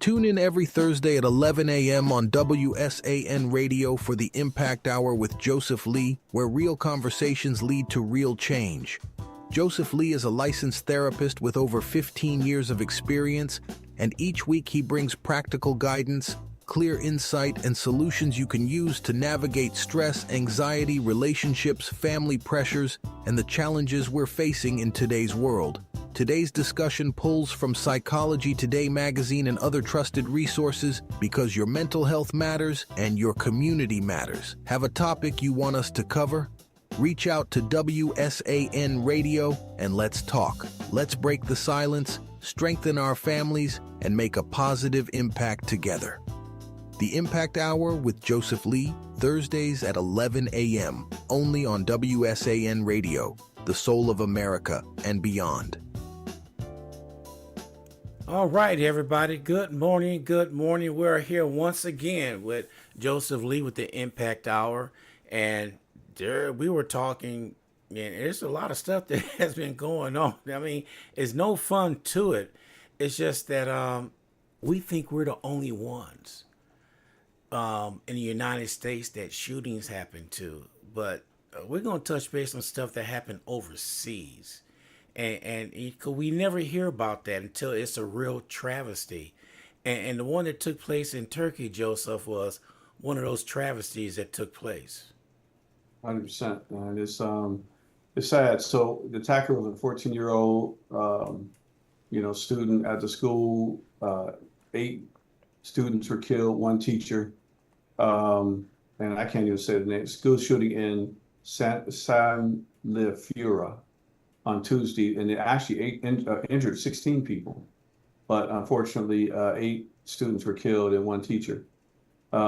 Tune in every Thursday at 11 a.m. on WSAN Radio for the Impact Hour with Joseph Lee, where real conversations lead to real change. Joseph Lee is a licensed therapist with over 15 years of experience, and each week he brings practical guidance, clear insight, and solutions you can use to navigate stress, anxiety, relationships, family pressures, and the challenges we're facing in today's world. Today's discussion pulls from Psychology Today magazine and other trusted resources because your mental health matters and your community matters. Have a topic you want us to cover? Reach out to WSAN Radio and let's talk. Let's break the silence, strengthen our families, and make a positive impact together. The Impact Hour with Joseph Lee, Thursdays at 11 a.m., only on WSAN Radio, the soul of America and beyond. All right, everybody. Good morning. Good morning. We're here once again with Joseph Lee with the Impact Hour. And there we were talking, and there's a lot of stuff that has been going on. I mean, it's no fun to it. It's just that we think we're the only ones in the United States that shootings happen to. But we're going to touch base on stuff that happened overseas. And we never hear about that until it's a real travesty. And the one that took place in Turkey, Joseph, was one of those travesties that took place. 100%. And it's sad. So the attacker was a 14-year-old, student at the school. 8 students were killed, 1 teacher. And I can't even say the name. School shooting in San Lefura on Tuesday, and it actually injured 16 people. But unfortunately, 8 students were killed and 1 teacher. You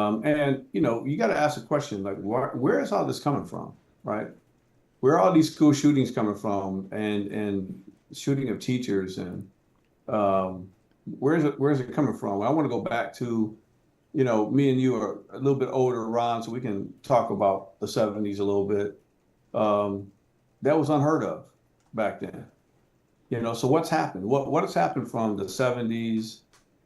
got to ask the question, like, where is all this coming from, right? Where are all these school shootings coming from, and shooting of teachers, and where's it coming from? I want to go back to, me and you are a little bit older, Ron, so we can talk about the 70s a little bit. That was unheard of back then. So what's happened? What has happened from the 70s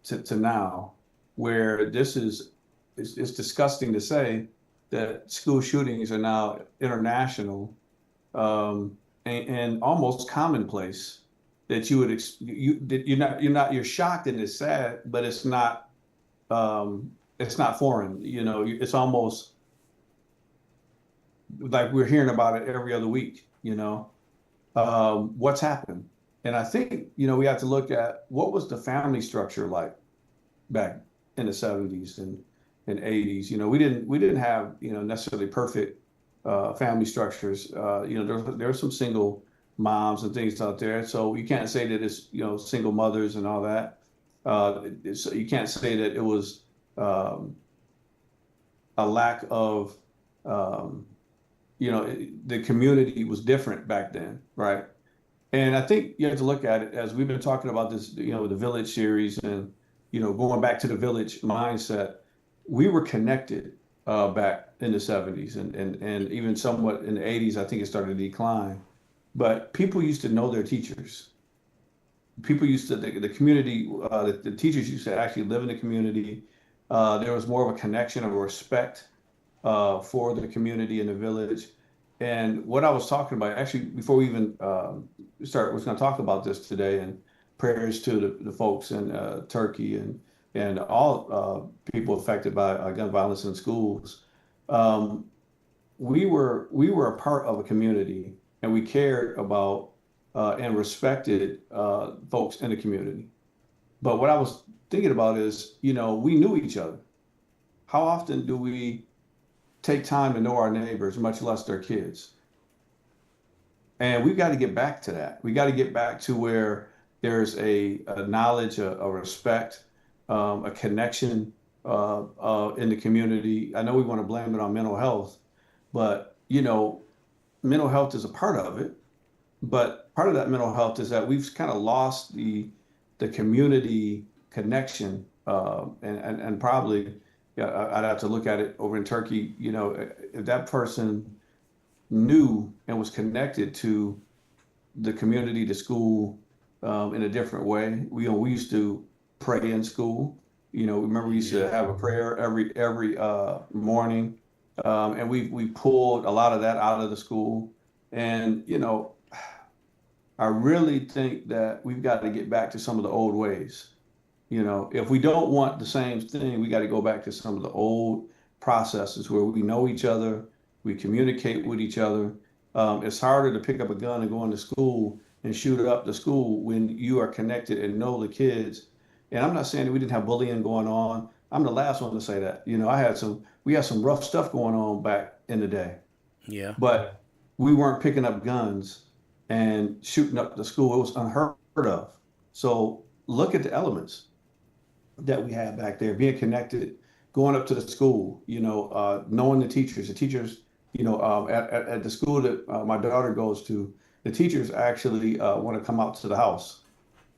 to now, where this is, it's disgusting to say that school shootings are now international, and almost commonplace, that you would you're shocked and it's sad, but it's not foreign. It's almost like we're hearing about it every other week. What's happened? And I think, we have to look at what was the family structure like back in the 70s and 80s. We didn't have, necessarily perfect family structures. There were some single moms and things out there. So you can't say that it's, single mothers and all that. So you can't say that it was a lack of, the community was different back then, right? And I think you have to look at it as we've been talking about this, the Village series, and, going back to the Village mindset. We were connected back in the 70s and even somewhat in the 80s. I think it started to decline. But people used to know their teachers. People used to, the community, the teachers used to actually live in the community. There was more of a connection, of a respect for the community in the village. And what I was talking about, actually, before we even start, was going to talk about this today, and prayers to the folks in Turkey and all people affected by gun violence in schools. We were a part of a community, and we cared about and respected folks in the community. But what I was thinking about is, we knew each other. How often do we take time to know our neighbors, much less their kids? And we've got to get back to that. We got to get back to where there's a knowledge, a respect, a connection in the community. I know we want to blame it on mental health, but mental health is a part of it. But part of that mental health is that we've kind of lost the community connection, and probably, I'd have to look at it over in Turkey. If that person knew and was connected to the community, the school, in a different way. We used to pray in school. Remember we used to have a prayer every morning, and we pulled a lot of that out of the school. And I really think that we've got to get back to some of the old ways. If we don't want the same thing, we got to go back to some of the old processes where we know each other, we communicate with each other. It's harder to pick up a gun and go into school and shoot up the school when you are connected and know the kids. And I'm not saying that we didn't have bullying going on. I'm the last one to say that. We had some rough stuff going on back in the day, Yeah. but we weren't picking up guns and shooting up the school. It was unheard of. So look at the elements that we had back there, being connected, going up to the school, knowing the teachers, at the school that my daughter goes to, the teachers actually want to come out to the house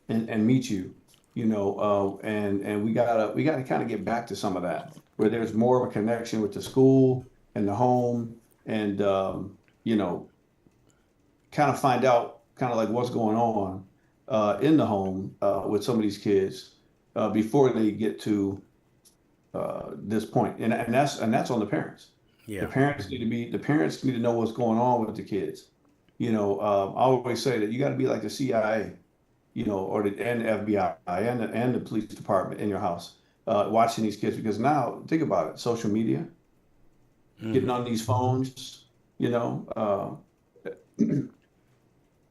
and meet you, and we gotta kind of get back to some of that, where there's more of a connection with the school and the home, and kind of find out kind of like what's going on in the home with some of these kids before they get to this point. And that's on the parents. Yeah. The parents need to know what's going on with the kids. I always say that you got to be like the CIA, and the FBI and the police department in your house, watching these kids, because now think about it, social media, getting on these phones,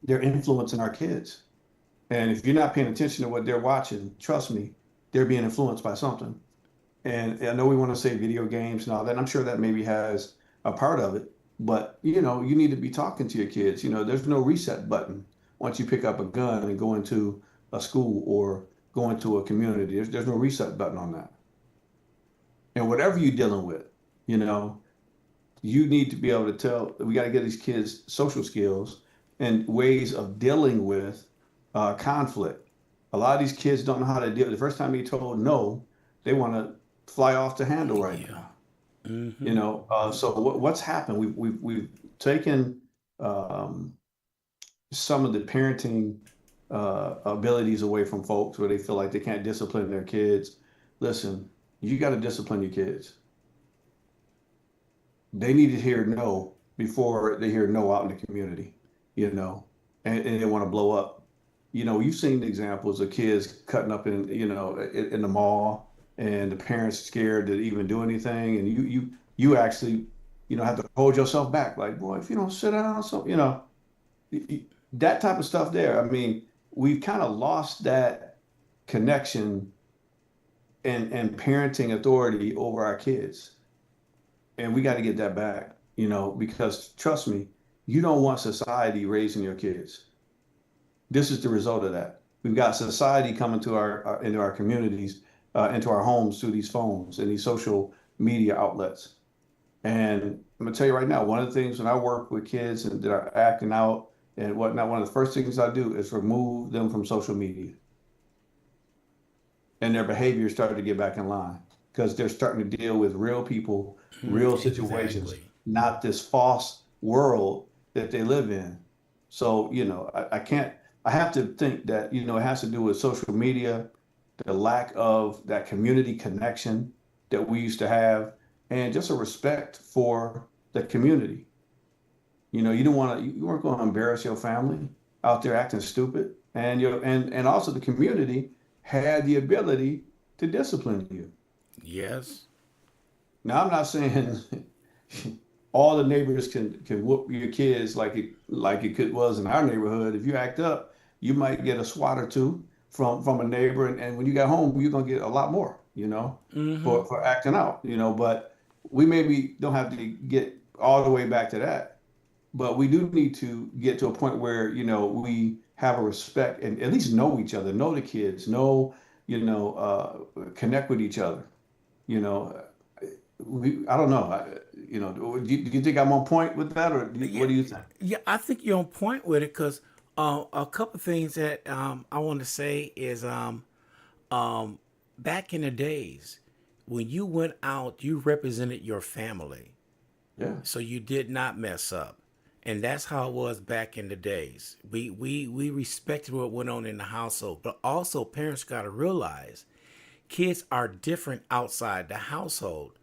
they're influencing our kids. And if you're not paying attention to what they're watching, trust me, they're being influenced by something. And I know we want to say video games and all that, and I'm sure that maybe has a part of it, but you need to be talking to your kids. There's no reset button once you pick up a gun and go into a school or go into a community. There's no reset button on that. And whatever you're dealing with, you need to be able to tell, we got to get these kids social skills and ways of dealing with conflict. A lot of these kids don't know how to deal. The first time you're told no, they want to fly off the handle right now. So what's happened? We've taken some of the parenting abilities away from folks, where they feel like they can't discipline their kids. Listen, you got to discipline your kids. They need to hear no before they hear no out in the community, and they want to blow up. You've seen examples of kids cutting up in the mall, and the parents scared to even do anything, and you actually have to hold yourself back, like, boy, if you don't sit down, so that type of stuff there. I mean, we've kind of lost that connection and parenting authority over our kids, and we got to get that back, because trust me, you don't want society raising your kids. This is the result of that. We've got society coming to into our communities, into our homes through these phones and these social media outlets. And I'm gonna tell you right now, one of the things when I work with kids that are acting out and whatnot, one of the first things I do is remove them from social media, and their behavior started to get back in line, because they're starting to deal with real people, real situations, Exactly. not this false world that they live in. So, I have to think that, it has to do with social media, the lack of that community connection that we used to have, and just a respect for the community. You weren't going to embarrass your family out there acting stupid. And and also the community had the ability to discipline you. Yes. Now, I'm not saying all the neighbors can whoop your kids like it was in our neighborhood. If you act up, you might get a swat or two from a neighbor, and when you get home, you're gonna get a lot more, for acting out, But we maybe don't have to get all the way back to that, but we do need to get to a point where we have a respect and at least know each other, know the kids, connect with each other. I don't know. Do you think I'm on point with that, or what do you think? Yeah, I think you're on point with it, because a couple things that I want to say is back in the days when you went out, you represented your family, Yeah. so you did not mess up, and that's how it was back in the days. We respected what went on in the household, but also parents got to realize kids are different outside the household.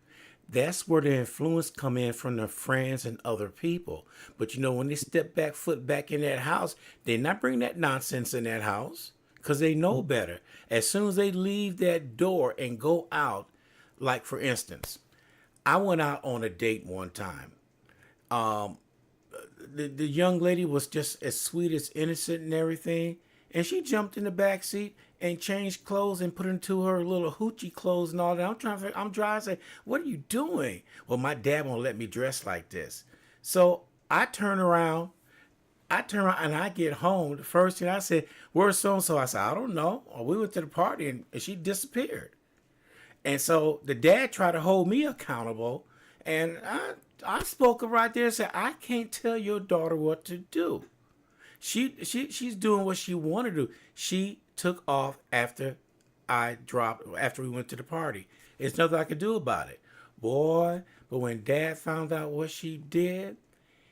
That's where the influence come in from their friends and other people. But when they step back, foot back in that house, they're not bringing that nonsense in that house because they know better. As soon as they leave that door and go out, like for instance, I went out on a date one time. Um, the young lady was just as sweet as innocent and everything. And she jumped in the back seat and changed clothes and put into her little hoochie clothes and all that. I'm trying to say, what are you doing? Well, my dad won't let me dress like this. So I turn around and I get home. The first thing I said, where's so-and-so? I said, I don't know. We went to the party and she disappeared. And so the dad tried to hold me accountable. And I spoke up right there and said, I can't tell your daughter what to do. She's doing what she wanted to do. She took off after we went to the party. There's nothing I could do about it. Boy, but when Dad found out what she did,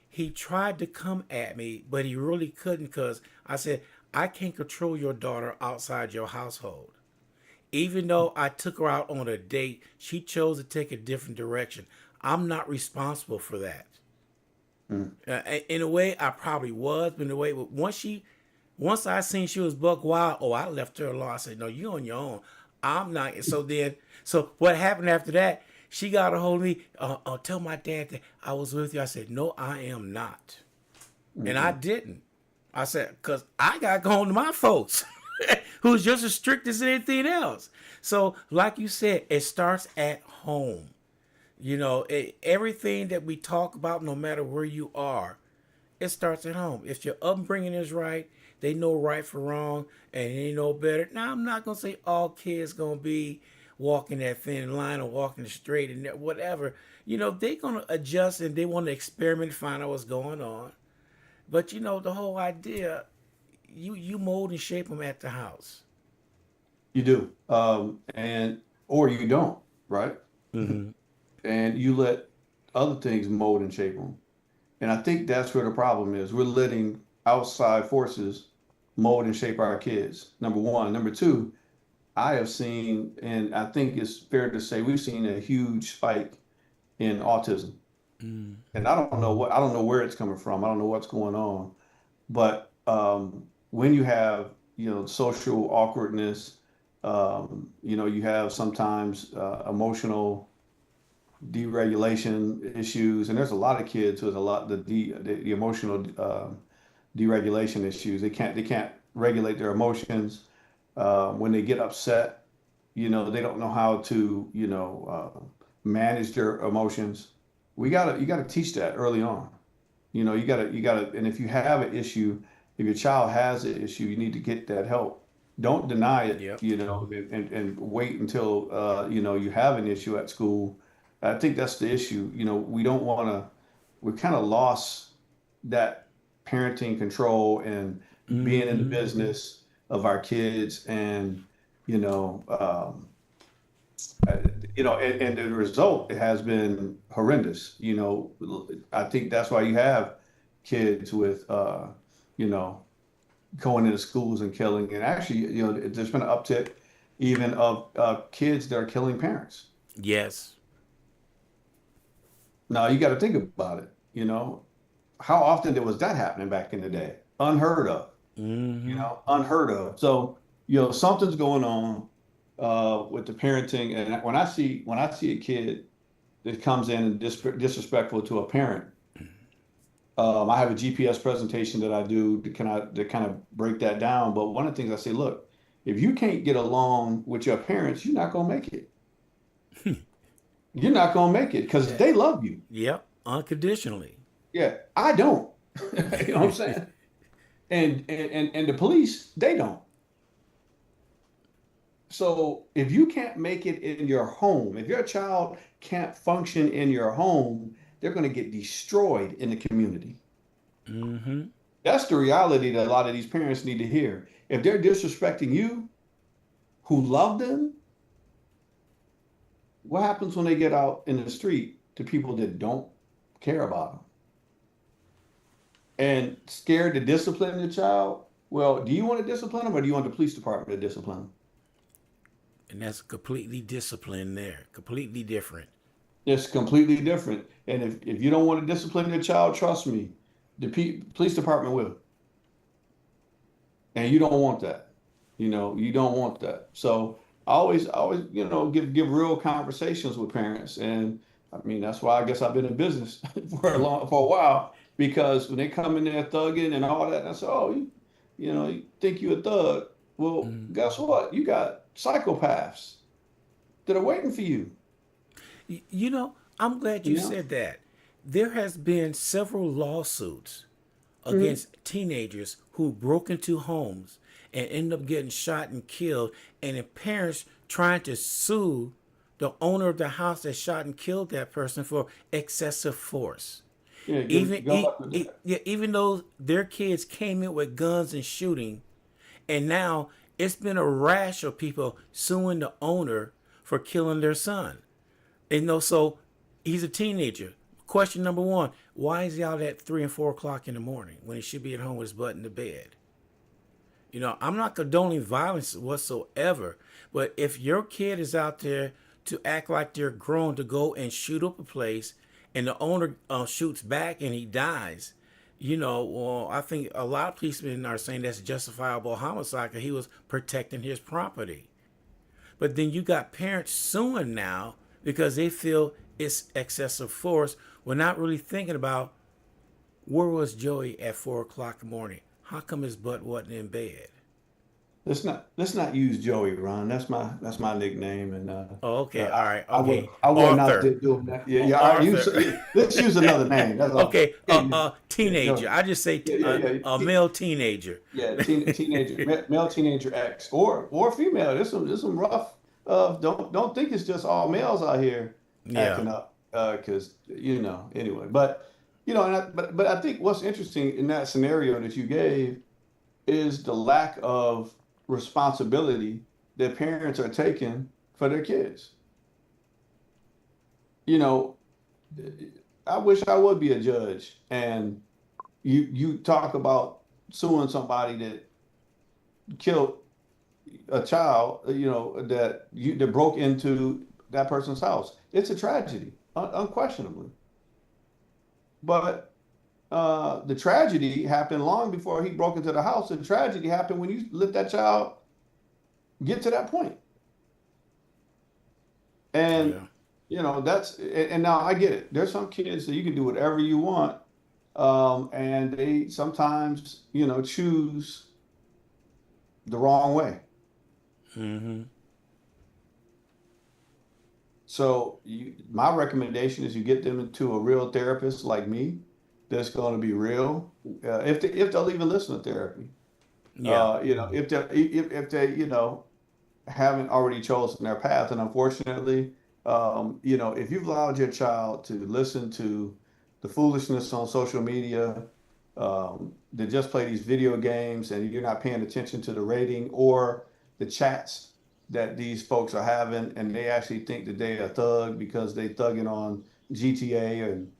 he tried to come at me, but he really couldn't because I said, I can't control your daughter outside your household. Even though I took her out on a date, she chose to take a different direction. I'm not responsible for that. In a way, I probably was, but in a way, once I seen she was buck wild, I left her alone. I said, no, you on your own. I'm not. So what happened after that? She got a hold of me. Tell my dad that I was with you. I said, no, I am not. And I didn't. I said, because I got to go home to my folks, who's just as strict as anything else. So like you said, it starts at home. Everything that we talk about, no matter where you are, it starts at home. If your upbringing is right, they know right from wrong, and they know better. Now, I'm not going to say all kids going to be walking that thin line or walking straight and whatever. They're going to adjust and they want to experiment, find out what's going on. But, the whole idea, you mold and shape them at the house. You do. Or you don't, right? Mm-hmm. And you let other things mold and shape them. And I think that's where the problem is. We're letting outside forces mold and shape our kids. Number one. Number two, I have seen, and I think it's fair to say, we've seen a huge spike in autism. And I don't know where it's coming from. I don't know what's going on. But when you have, social awkwardness, you have sometimes emotional deregulation issues, and there's a lot of kids with the emotional deregulation issues. They can't regulate their emotions. When they get upset, they don't know how to manage their emotions. You gotta teach that early on. You gotta, and if you have an issue, if your child has an issue, you need to get that help. Don't deny it. Yep. And wait until you have an issue at school. I think that's the issue. We don't want to. We kind of lost that parenting control and being in the business of our kids, and and the result has been horrendous. I think that's why you have kids with going into schools and killing, and actually there's been an uptick even of kids that are killing parents. Yes. Now you got to think about it. How often was that happening back in the day? Unheard of. Unheard of. So something's going on with the parenting. And when I see a kid that comes in and disrespectful to a parent, I have a GPS presentation that I do to kind of break that down. But one of the things I say, look, if you can't get along with your parents, you're not gonna make it. You're not gonna make it because they love you. Yep, unconditionally. Yeah, I don't. You know what I'm saying? And the police, they don't. So if you can't make it in your home, if your child can't function in your home, they're going to get destroyed in the community. That's the reality that a lot of these parents need to hear. If they're disrespecting you, who love them, what happens when they get out in the street to people that don't care about them? And scared to discipline your child? Well, do you want to discipline them or do you want the police department to discipline them? And that's completely disciplined there, completely different. It's completely different. And if you don't want to discipline your child, trust me, the police department will. And you don't want that. You don't want that. So I always, give real conversations with parents. And I mean, that's why I guess I've been in business for a while, because when they come in there thugging and all that, I say, oh, you think you a thug. Well, Mm. guess what? You got psychopaths that are waiting for you. You know, I'm glad you You know? said that. There has been several lawsuits Mhm. against teenagers who broke into homes and end up getting shot and killed, and the parents trying to sue the owner of the house that shot and killed that person for excessive force. Yeah, go up with that. Yeah, even though their kids came in with guns and shooting, and now it's been a rash of people suing the owner for killing their son. And so he's a teenager. Question number one: why is he out at 3 and 4 o'clock in the morning when he should be at home with his butt in the bed? I'm not condoning violence whatsoever, but if your kid is out there to act like they're grown to go and shoot up a place, and the owner shoots back and he dies, well, I think a lot of policemen are saying that's justifiable homicide because he was protecting his property. But then you got parents suing now because they feel it's excessive force. We're not really thinking about where was Joey at 4 o'clock in the morning. How come his butt wasn't in bed? Let's not use Joey, Ron. That's my nickname, and Oh, okay, all right, I would okay. I wasn't out Arthur, there doing that. Yeah, yeah. All right, Arthur. let's use another name. That's all. Okay, Yeah, yeah, yeah, teenager. Joey. I just say Yeah, yeah, yeah. a male teenager. Yeah, teenager, male teenager X, or female. There's some rough. Don't think it's just all males out here Yeah. acting up. Because anyway. But but I think what's interesting in that scenario that you gave is the lack of responsibility that parents are taking for their kids. You know, I wish I would be a judge, and you talk about suing somebody that killed a child, that broke into that person's house. It's a tragedy, unquestionably. But the tragedy happened long before he broke into the house. The tragedy happened when you let that child get to that point. And Yeah. and now I get it. There's some kids that you can do whatever you want, and they sometimes choose the wrong way. Mm-hmm. So my recommendation is you get them into a real therapist like me that's going to be real. If they'll even listen to therapy. Yeah. If they haven't already chosen their path, and unfortunately, if you've allowed your child to listen to the foolishness on social media, they just play these video games, and you're not paying attention to the rating or the chats that these folks are having, and they actually think that they are a thug because they thugging on GTA and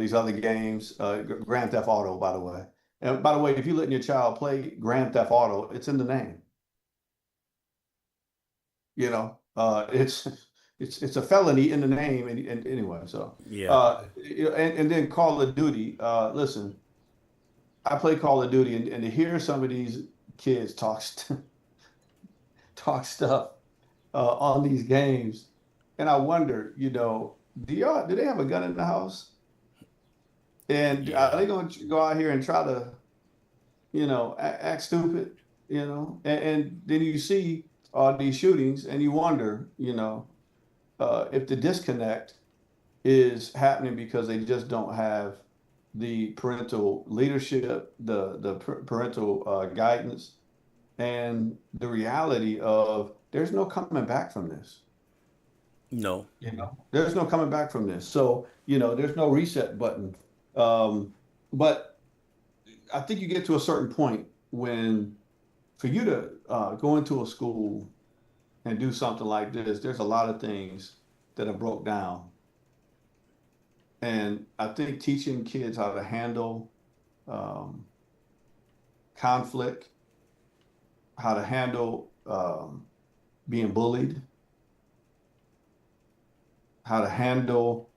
these other games, Grand Theft Auto, by the way. And by the way, if you're letting your child play Grand Theft Auto, it's in the name. It's it's a felony in the name, and anyway. So, Yeah. and then Call of Duty. Listen, I play Call of Duty, and to hear some of these kids talk stuff on these games, and I wonder, do they have a gun in the house? And are Yeah. they going to go out here and try to, act stupid, and then you see all these shootings, and you wonder, if the disconnect is happening because they just don't have the parental leadership, the parental guidance, and the reality of there's no coming back from this. No. There's no coming back from this. So, there's no reset button. But I think you get to a certain point when, for you to go into a school and do something like this, there's a lot of things that are broke down. And I think teaching kids how to handle um, conflict, how to handle being bullied, how to handle,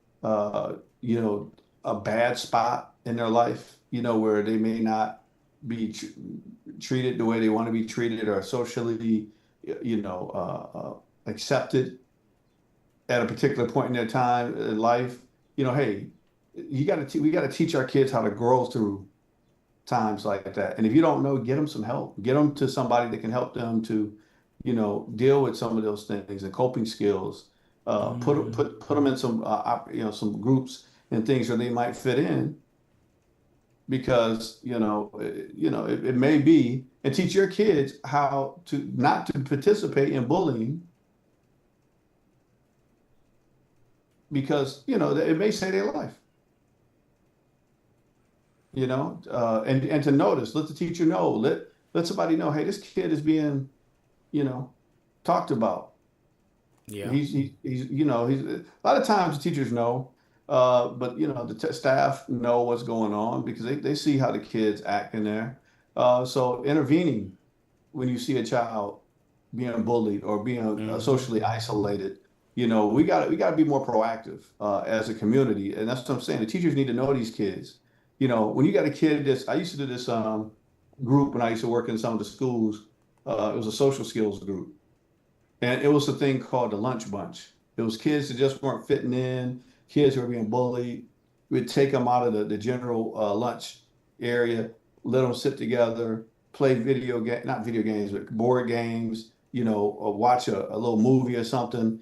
you know, a bad spot in their life, you know, where they may not be treated the way they want to be treated or socially, you know, accepted at a particular point in their time in life. You know, hey, we got to teach our kids how to grow through times like that. And if you don't know, get them some help. Get them to somebody that can help them to, you know, deal with some of those things and coping skills. Put them in some you know, some groups and things where they might fit in, because it may be, and teach your kids how to not to participate in bullying, because it may save their life. And to notice, let the teacher know, let somebody know, hey, this kid is being, talked about. Yeah. He's a lot of times the teachers know, but the staff know what's going on because they see how the kids act in there. So intervening when you see a child being bullied or being socially isolated, we got to be more proactive as a community, and that's what I'm saying. The teachers need to know these kids. When you got a kid I used to do this group when I used to work in some of the schools. It was a social skills group. And it was a thing called the lunch bunch. It was kids that just weren't fitting in, kids who were being bullied. We'd take them out of the general lunch area, let them sit together, play not video games, but board games, or watch a little movie or something.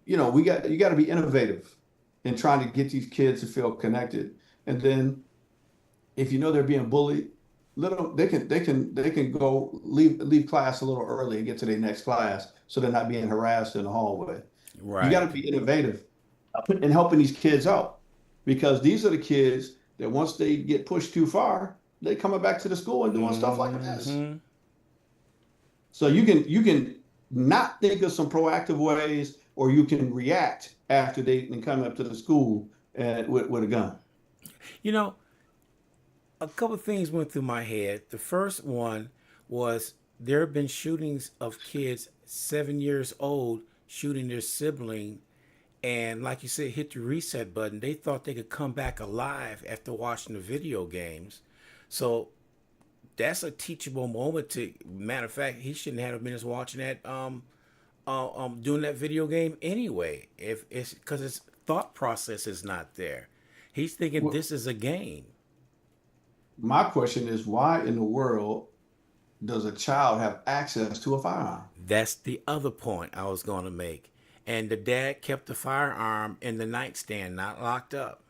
You got to be innovative in trying to get these kids to feel connected. And then if they're being bullied, they can go leave class a little early and get to their next class, so they're not being harassed in the hallway. Right. You got to be innovative in helping these kids out, because these are the kids that once they get pushed too far, they coming back to the school and doing stuff like this. So you can not think of some proactive ways, or you can react after they come up to the school with a gun. A couple of things went through my head. The first one was there have been shootings of kids 7 years old shooting their sibling, and like you said, hit the reset button. They thought they could come back alive after watching the video games. So that's a teachable moment. Matter of fact, he shouldn't have been watching that doing that video game anyway. If it's because his thought process is not there. He's thinking this is a game. My question is, why in the world does a child have access to a firearm? That's the other point I was going to make. And the dad kept the firearm in the nightstand, not locked up.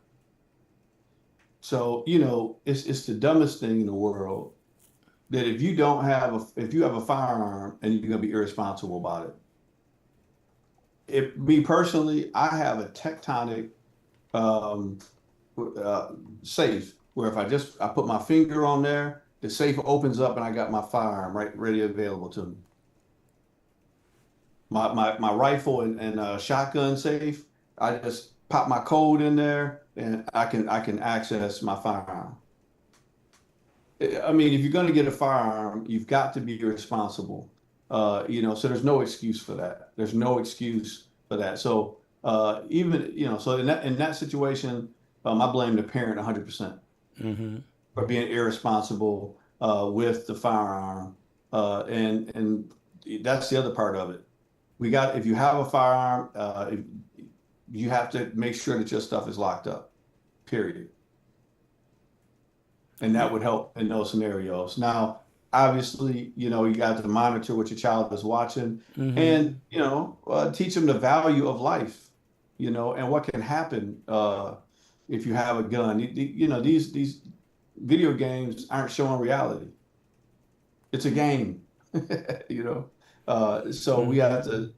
So, it's the dumbest thing in the world that if you have a firearm and you're going to be irresponsible about it. Me personally, I have a tectonic safe, where if I put my finger on there, the safe opens up and I got my firearm right ready available to me. My rifle and shotgun safe, I just pop my code in there and I can access my firearm. I mean, if you're going to get a firearm, you've got to be responsible. So there's no excuse for that. There's no excuse for that. So so in that situation, I blame the parent 100%. For being irresponsible with the firearm, and that's the other part of it. If you have a firearm, you have to make sure that your stuff is locked up, period. And that would help in those scenarios. Now, obviously, you got to monitor what your child is watching, and teach them the value of life, and what can happen if you have a gun. These video games aren't showing reality. It's a game, So we have to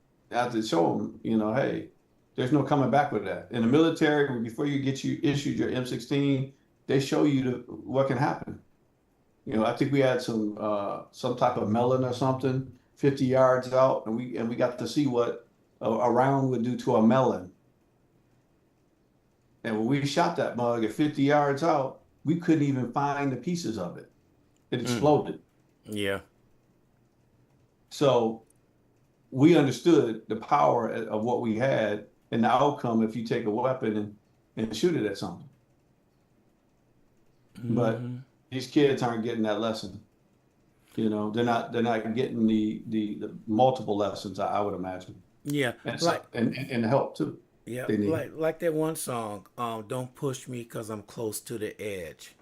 show them, hey, there's no coming back with that. In the military, before you issued your M16, they show you what can happen. I think we had some type of melon or something 50 yards out, and we got to see what a round would do to a melon. And when we shot that mug at 50 yards out, we couldn't even find the pieces of it. It exploded. Yeah. So we understood the power of what we had, and the outcome if you take a weapon and shoot it at something. But these kids aren't getting that lesson. You know, they're not getting the multiple lessons, I would imagine. Yeah, And so, like and the help too yeah, they need. like that one song, "Don't Push Me 'Cause I'm Close to the Edge."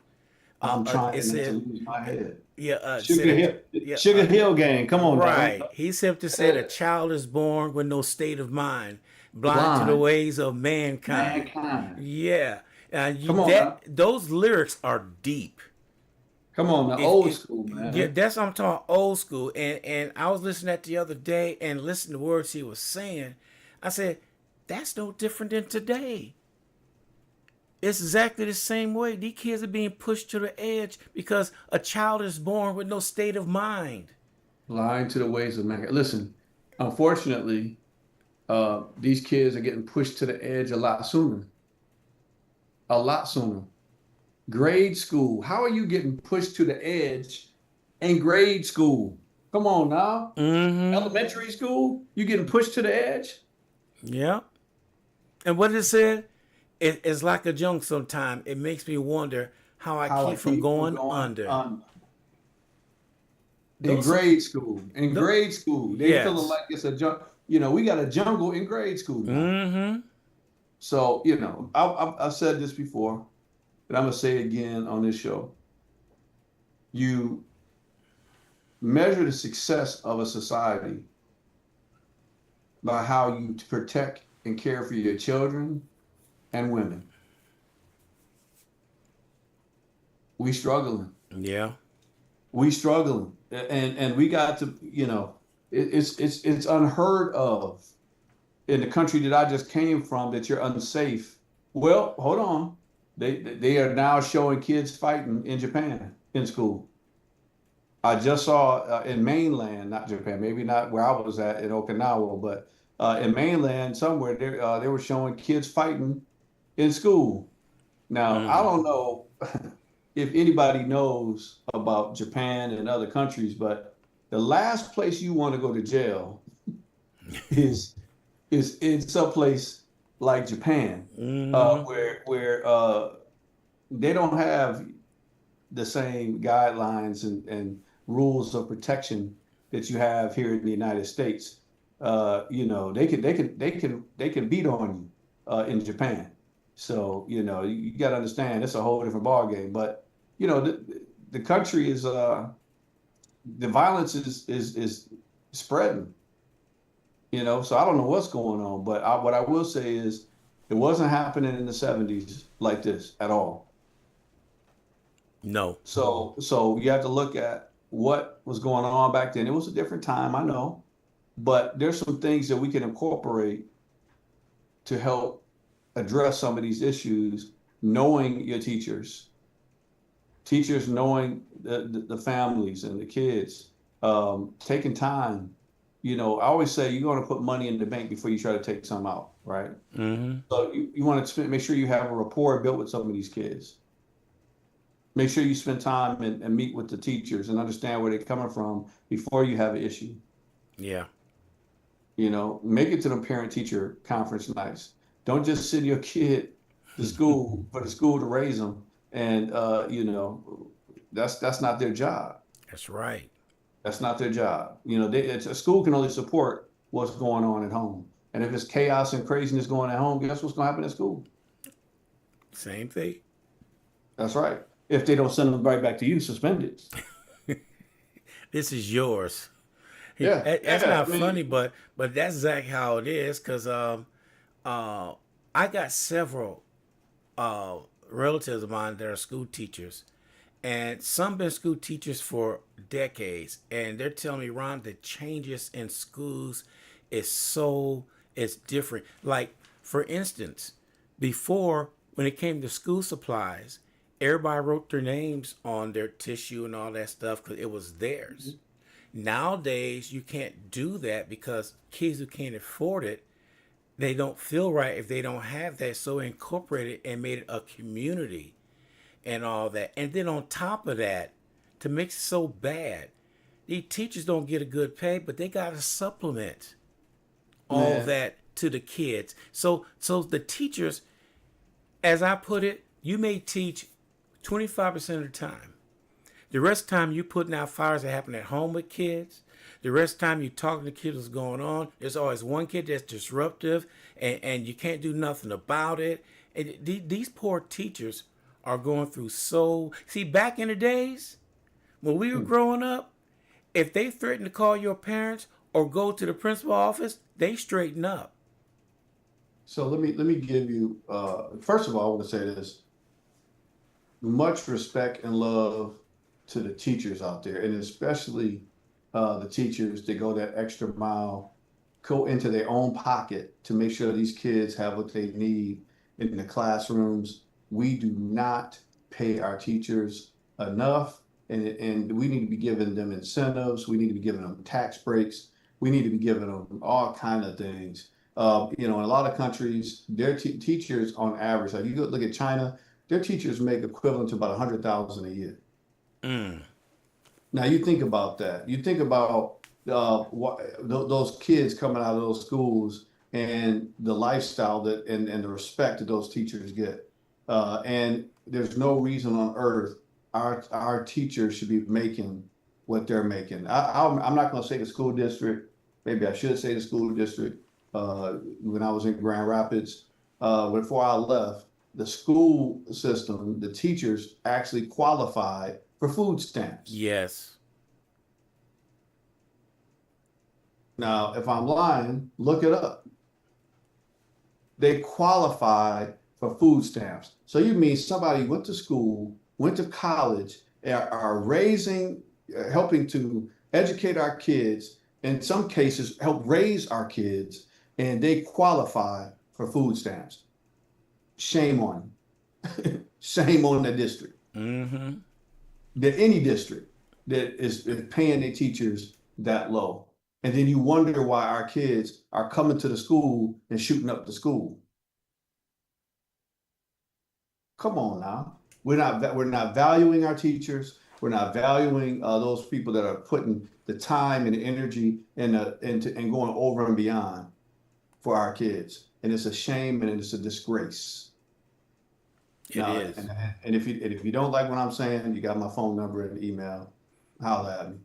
I'm It trying not to said, lose my head. yeah, Sugar Hill, yeah, Sugar Hill Gang. Come on, dog. right. He simply said, "A child is born with no state of mind, blind to the Blind ways of mankind." mankind. Yeah, Come on now. those lyrics are deep. Come on now. It, Old it, school, yeah, man. that's what I'm talking old school. And I was listening at the other day and listening to words he was saying. I said, that's no different than today. It's exactly the same way. These kids are being pushed to the edge because a child is born with no state of mind. Blind to the ways of mankind. Listen, unfortunately, these kids are getting pushed to the edge a lot sooner. A lot sooner. Grade school. How are you getting pushed to the edge in grade school? Come on now. Mm-hmm. Elementary school, you getting pushed to the edge? Yeah. And what it said, it's like a junk sometimes. It makes me wonder how I How I keep from keep from going going under. in Those, grade school. In tho- grade school, they feeling yes. like it's a junk. You know, we got a jungle in grade school now. Mm-hmm. So, you know, I've said this before, and I'm gonna say it again on this show. You measure the success of a society by how you protect and care for your children and women. We struggling. Yeah. We struggling, and we got to, you know, it's unheard of in the country that I just came from that you're unsafe. Well, hold on. They are now showing kids fighting in Japan in school. I just saw in mainland, not Japan, maybe not where I was at in Okinawa, but in mainland somewhere they were showing kids fighting in school. Now, I Mm-hmm. don't know if anybody knows about Japan and other countries, but the last place you want to go to jail is in some place like Japan, Mm-hmm. where they don't have the same guidelines and rules of protection that you have here in the United States. You know, they can beat on you in Japan. So, you know, you got to understand it's a whole different ball game. But, you know, the country is the violence is spreading. You know, so I don't know what's going on, but what I will say is it wasn't happening in the 70s like this at all. No. So you have to look at what was going on back then. It was a different time, I know, but there's some things that we can incorporate to help address some of these issues, knowing your teachers knowing the families and the kids, taking time. You know, I always say you're going to put money in the bank before you try to take some out, right? Mm-hmm. So you want to make sure you have a rapport built with some of these kids. Make sure you spend time and meet with the teachers and understand where they're coming from before you have an issue. Yeah. You know, make it to the parent-teacher conference nights. Don't just send your kid to school for the school to raise them, and you know, that's not their job. That's right. That's not their job. You know, a school can only support what's going on at home. And if it's chaos and craziness going at home, guess what's going to happen at school? Same thing. That's right. If they don't send them right back to you, suspended. This is yours. Yeah, That's yeah. not I funny, mean, but that's exactly how it is. Cause I got several relatives of mine that are school teachers, and some been school teachers for decades, and they're telling me, Ron, the changes in schools it's different. Like for instance, before when it came to school supplies, everybody wrote their names on their tissue and all that stuff because it was theirs. Nowadays, you can't do that because kids who can't afford it, they don't feel right if they don't have that. So incorporated and made it a community and all that. And then on top of that, to make it so bad, these teachers don't get a good pay, but they got to supplement all man, that to the kids. So the teachers, as I put it, you may teach 25% of the time. The rest of the time you putting out fires that happen at home with kids. The rest of the time you talking to kids what's going on. There's always one kid that's disruptive and you can't do nothing about it. And these poor teachers are going through see, back in the days when we were growing up, if they threatened to call your parents or go to the principal office, they straighten up. So let me give you, first of all, I want to say this. Much respect and love to the teachers out there, and especially the teachers that go that extra mile, go into their own pocket to make sure these kids have what they need in the classrooms. We do not pay our teachers enough, and we need to be giving them incentives. We need to be giving them tax breaks. We need to be giving them all kind of things. In a lot of countries, their teachers on average, like you go look at China, their teachers make equivalent to about $100,000 a year. Now you think about that. You think about those kids coming out of those schools and the lifestyle and the respect that those teachers get. And there's no reason on earth our teachers should be making what they're making. I'm not going to say the school district. Maybe I should say the school district. When I was in Grand Rapids, before I left, the school system, the teachers actually qualified for food stamps. Yes. Now, if I'm lying, look it up. They qualified for food stamps. So you mean somebody went to school, went to college, are raising, helping to educate our kids, in some cases help raise our kids, and they qualify for food stamps. Shame on them. Shame on the district. Mm-hmm. That any district that is paying their teachers that low. And then you wonder why our kids are coming to the school and shooting up the school. Come on now. We're not valuing our teachers. We're not valuing those people that are putting the time and the energy and going over and beyond for our kids. And it's a shame and it's a disgrace. It is. And if you don't like what I'm saying, you got my phone number and email. Holler at me.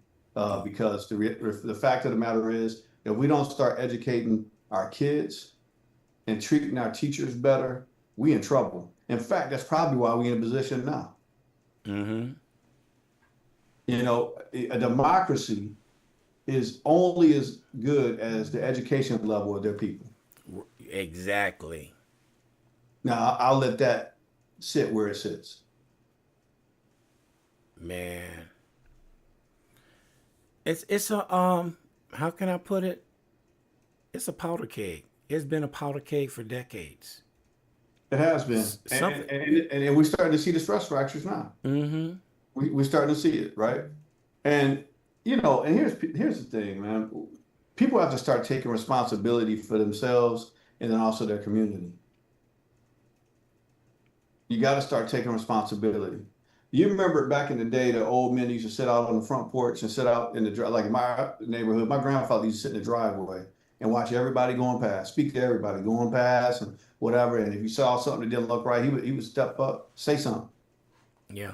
Because the fact of the matter is, if we don't start educating our kids and treating our teachers better, we in trouble. In fact, that's probably why we're in a position now. Mm-hmm. A democracy is only as good as the education level of their people. Exactly. Now, I'll let that sit where it sits. Man. It's a how can I put it? It's a powder keg. It's been a powder keg for decades. It has been. And we're starting to see the stress fractures now. Mm-hmm. We're starting to see it, right? And and here's the thing, man. People have to start taking responsibility for themselves and then also their community. You got to start taking responsibility. You remember back in the day, the old men used to sit out on the front porch and sit out in like in my neighborhood. My grandfather used to sit in the driveway and watch everybody going past, speak to everybody going past and whatever. And if you saw something that didn't look right, he would step up, say something. Yeah.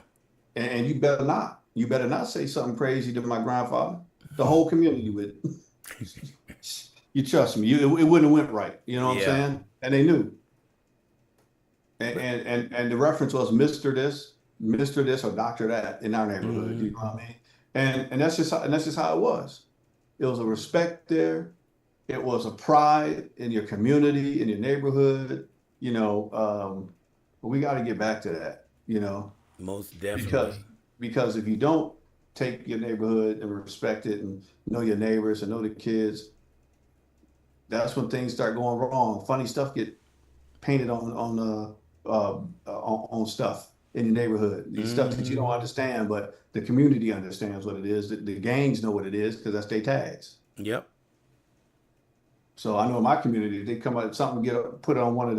And you better not. You better not say something crazy to my grandfather. The whole community would. You trust me. It wouldn't have went right. You know what I'm saying? And they knew. And the reference was Mr. This or Dr. That in our neighborhood. Mm-hmm. You know what I mean? And that's just how it was. It was a respect there. It was a pride in your community, in your neighborhood. We got to get back to that. Most definitely. Because if you don't take your neighborhood and respect it and know your neighbors and know the kids, that's when things start going wrong. Funny stuff get painted on stuff in your neighborhood. These stuff that you don't understand, but the community understands what it is. The gangs know what it is because that's their tags. Yep. So I know in my community, they come out something put on one of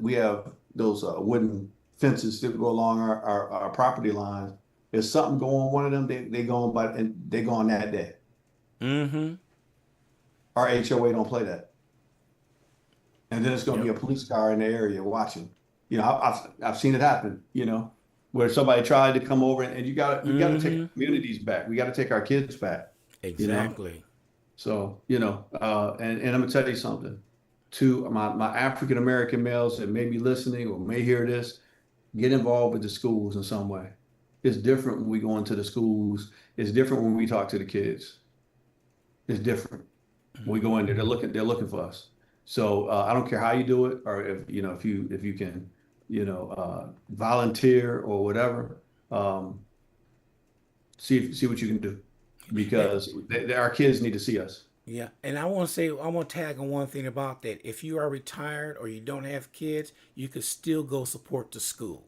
we have those wooden fences that go along our property lines. If something go on one of them, they go on that day. Mm-hmm. our HOA don't play that. And then it's going to be Yep. a police car in the area watching. I've seen it happen, where somebody tried to come over, and we got to take Mm-hmm. our communities back. We got to take our kids back, you know. Exactly. So, and I'm gonna tell you something. To my African American males that may be listening or may hear this, get involved with the schools in some way. It's different when we go into the schools. It's different when we talk to the kids. It's different. When we go in there, they're looking for us. So I don't care how you do it, or if you can, volunteer or whatever. Um, see what you can do, And, because our kids need to see us. yeah, and I want to say, I want to tag on one thing about that. If you are retired or you don't have kids, you could still go support the school.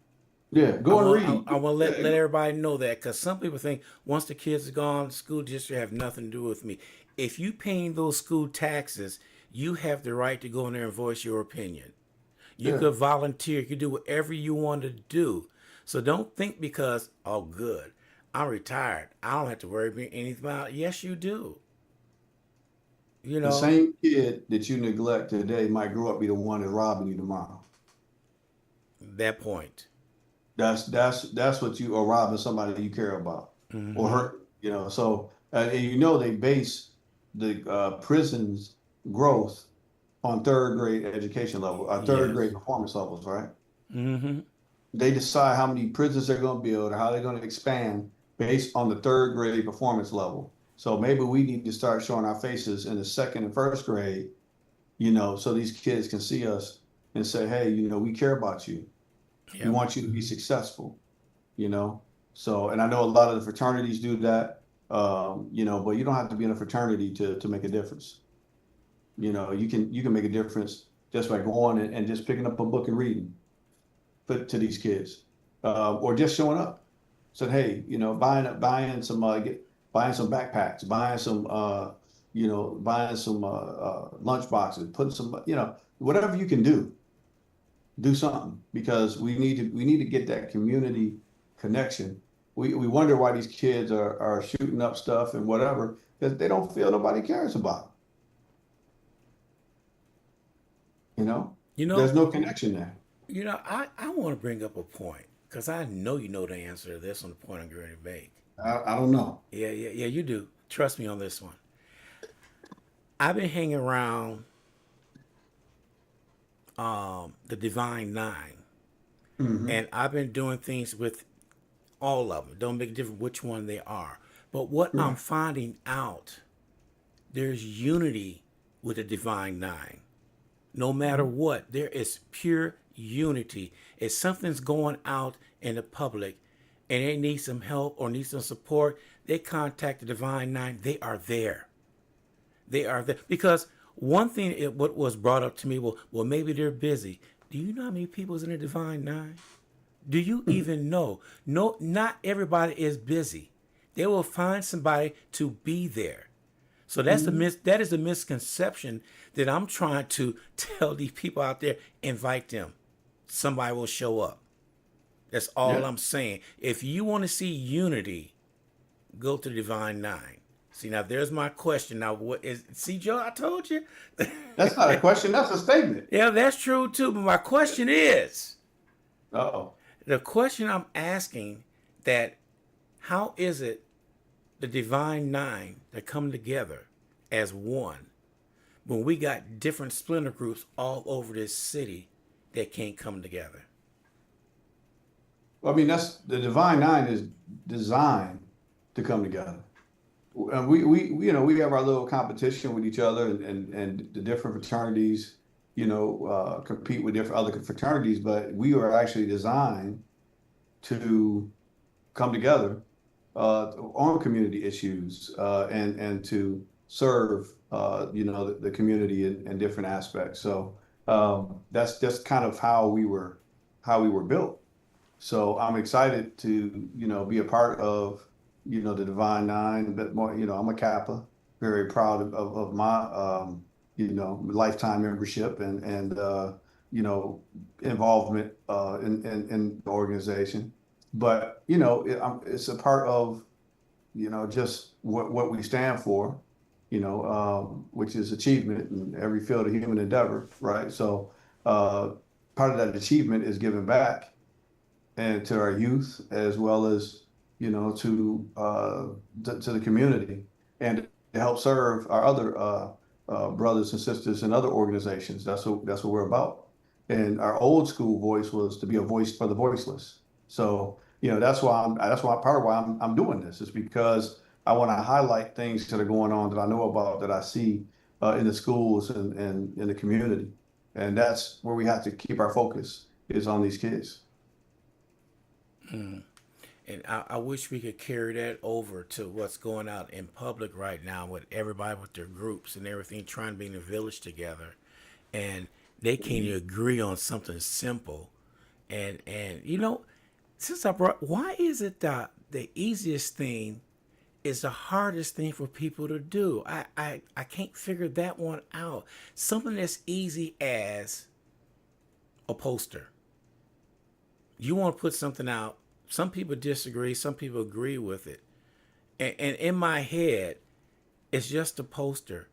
Yeah, I go and want read. I want to let, Yeah, let everybody know that, because some people think once the kids are gone, the school district have nothing to do with me. If you paying those school taxes, you have the right to go in there and voice your opinion. You yeah. could volunteer. You could do whatever you want to do. So don't think because, oh, good, I'm retired, I don't have to worry about anything about it. Yes, you do. You The know, same kid that you neglect today might grow up be the one that's robbing you tomorrow. that point. That's what you are, robbing somebody that you care about or Mm-hmm. hurt. So and they base the prison's growth on third grade education level, third Yes. grade performance levels, right? Mm-hmm. They decide how many prisons they're going to build or how they're going to expand based on the third grade performance level. So maybe we need to start showing our faces in the second and first grade, so these kids can see us and say, hey, we care about you. We Yep. want you to be successful, you know? So, and I know a lot of the fraternities do that, but you don't have to be in a fraternity to make a difference. You can make a difference just by going and just picking up a book and reading to these kids, or just showing up. Said, hey, buying some buying some backpacks, buying some lunch boxes, putting some, whatever you can do something, because we need to get that community connection. We wonder why these kids are shooting up stuff and whatever, because they don't feel nobody cares about them. You know, There's no connection there. I want to bring up a point because I know you know the answer to this on the point I'm going to make. I don't know. Yeah, you do. Trust me on this one. I've been hanging around the Divine Nine, Hmm. and I've been doing things with all of them. Don't make a difference which one they are. But what I'm Right. finding out, there's unity with the Divine Nine. No matter what, there is pure unity. If something's going out in the public and they need some help or need some support, they contact the Divine Nine. They are there. They are there. Because one thing, what was brought up to me, well, maybe they're busy. Do you know how many people's in the Divine Nine? Do you even know? No, not everybody is busy. They will find somebody to be there. So Hmm. that is a misconception that I'm trying to tell these people out there. Invite them. Somebody will show up. That's all Yeah. I'm saying. If you want to see unity, go to the Divine Nine. See, now there's my question. Now, what is? See, Joe, I told you. That's not a question. That's a statement. Yeah, that's true too. But my question is, Uh-oh. the question I'm asking, that how is it the Divine Nine that come together as one when we got different splinter groups all over this city that can't come together? I mean, that's the Divine Nine is designed to come together. And we have our little competition with each other, and the different fraternities, compete with different other fraternities, but we are actually designed to come together on community issues, and to serve the community in different aspects. So that's just kind of how we were built. So I'm excited to be a part of the Divine Nine. A bit more, I'm a Kappa, very proud of my lifetime membership and involvement in the organization. But it's a part of just what we stand for. which is achievement in every field of human endeavor, right? So part of that achievement is giving back and to our youth as well as to the community and to help serve our other brothers and sisters in other organizations. That's what we're about. And our old school voice was to be a voice for the voiceless. So that's why part of why I'm doing this is because I want to highlight things that are going on that I know about that I see in the schools and in the community, and that's where we have to keep our focus is on these kids. Mm. And I wish we could carry that over to what's going out in public right now with everybody with their groups and everything trying to be in a village together. And they can't agree on something simple. And since I brought, why is it that the easiest thing is the hardest thing for people to do? I can't figure that one out. Something as easy as a poster. You want to put something out. Some people disagree. Some people agree with it. And in my head, it's just a poster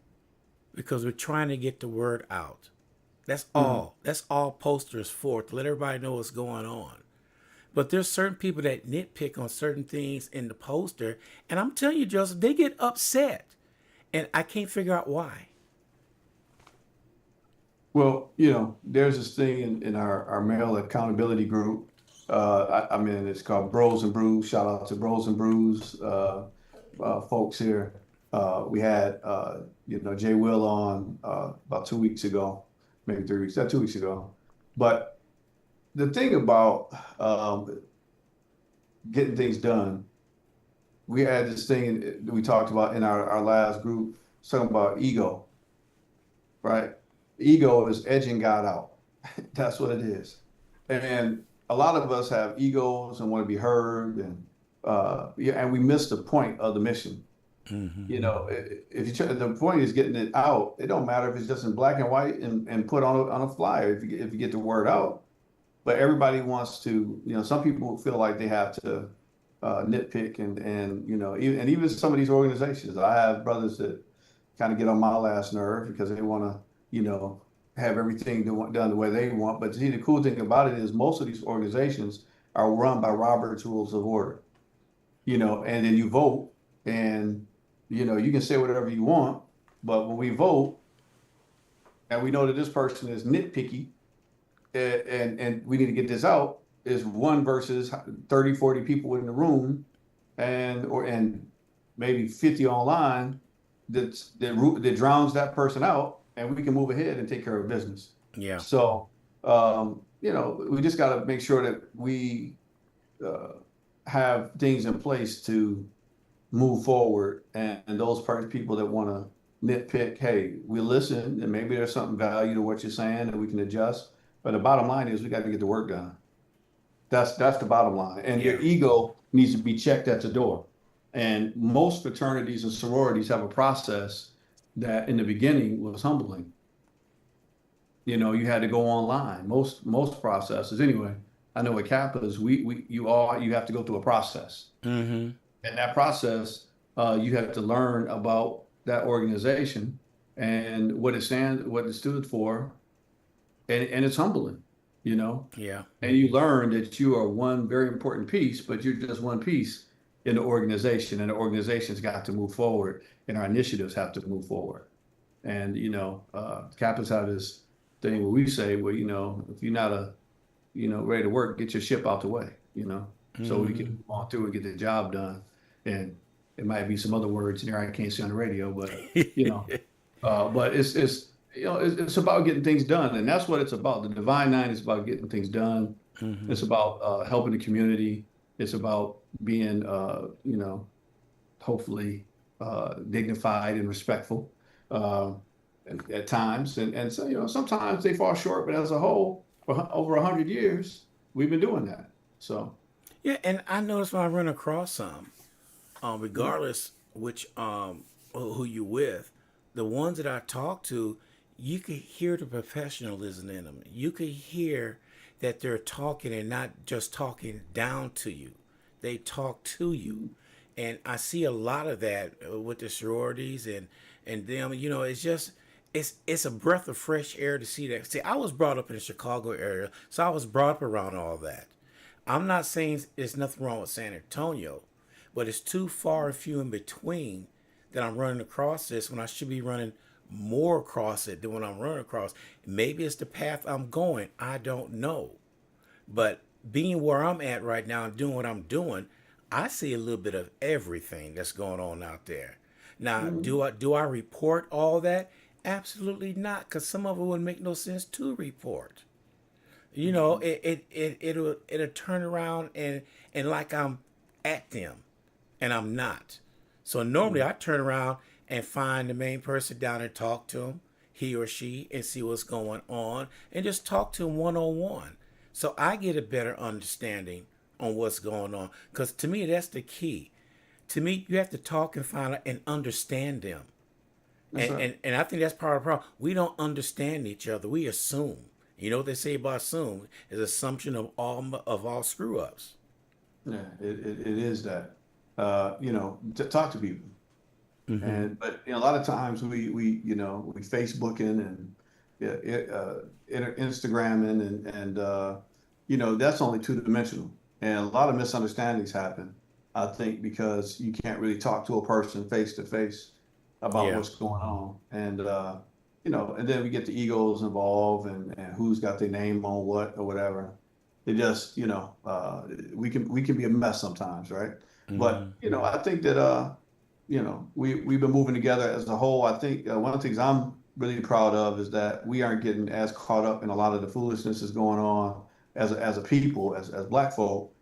because we're trying to get the word out. That's all. That's all posters for, to let everybody know what's going on. But there's certain people that nitpick on certain things in the poster. And I'm telling you, Joseph, they get upset. And I can't figure out why. Well, there's this thing in our male accountability group. It's called Bros and Brews. Shout out to Bros and Brews folks here. We had Jay Will on about 2 weeks ago, maybe 3 weeks, 2 weeks ago. But the thing about getting things done, we had this thing that we talked about in our last group, talking about ego, right? Ego is edging God out. That's what it is. And a lot of us have egos and want to be heard, and we miss the point of the mission. Mm-hmm. If you try, the point is getting it out. It don't matter if it's just in black and white and put on a flyer if you get the word out. But everybody wants to. Some people feel like they have to nitpick and even some of these organizations. I have brothers that kind of get on my last nerve because they want to have everything done the way they want. But see, the cool thing about it is most of these organizations are run by Robert's Rules of Order. And then you vote, and you can say whatever you want, but when we vote, and we know that this person is nitpicky, and we need to get this out, is one versus 30, 40 people in the room, and maybe 50 online that drowns that person out, and we can move ahead and take care of business. Yeah. So, we just got to make sure that we have things in place to move forward. And those people that want to nitpick, hey, we listen, and maybe there's something value to what you're saying, and we can adjust. But the bottom line is we got to get the work done. That's the bottom line. And your ego needs to be checked at the door. And most fraternities and sororities have a process that in the beginning was humbling. You had to go online. Most processes, anyway. I know at Kappa's, you have to go through a process, Mm-hmm. and that process, you have to learn about that organization and what it stood for, and it's humbling, Yeah. And you learn that you are one very important piece, but you're just one piece in the organization, and the organization's got to move forward, and our initiatives have to move forward. And Kappa's have this thing where we say, well, if you're not ready to work, get your ship out the way, so we can move on through and get the job done. And it might be some other words in there I can't say on the radio, but but it's about getting things done, and that's what it's about. The Divine Nine is about getting things done. Mm-hmm. It's about helping the community. It's about being, hopefully dignified and respectful at times. And so, sometimes they fall short, but as a whole, for over 100 years, we've been doing that. So. Yeah, and I notice when I run across some, regardless which who you with, the ones that I talk to, you could hear the professionalism in them. You could hear that they're talking and not just talking down to you. They talk to you. And I see a lot of that with the sororities and and them. It's a breath of fresh air to see that. See, I was brought up in the Chicago area, so I was brought up around all that. I'm not saying there's nothing wrong with San Antonio, but it's too far and few in between that I'm running across this when I should be running more across it than when I'm running across. Maybe it's the path I'm going. I don't know. But being where I'm at right now and doing what I'm doing, I see a little bit of everything that's going on out there. Now, do I report all that? Absolutely not, because some of it would make no sense to report. It'll turn around and like I'm at them, and I'm not. So normally I turn around and find the main person down and talk to him, he or she, and see what's going on, and just talk to him one on one. So I get a better understanding on what's going on. Because to me, that's the key. To me, you have to talk and find out and understand them. That's right. And I think that's part of the problem. We don't understand each other. We assume. You know what they say about assume is assumption of all screw ups. Yeah, it is that. To talk to people. But a lot of times we Facebooking and Instagramming and that's only two-dimensional, and a lot of misunderstandings happen. I think because you can't really talk to a person face to face about Yeah. what's going on, and and then we get the egos involved and who's got their name on what or whatever. It just we can be a mess sometimes, right? But I think that we've been moving together as a whole. I think one of the things I'm really proud of is that we aren't getting as caught up in a lot of the foolishness that's going on as a people, as Black folk,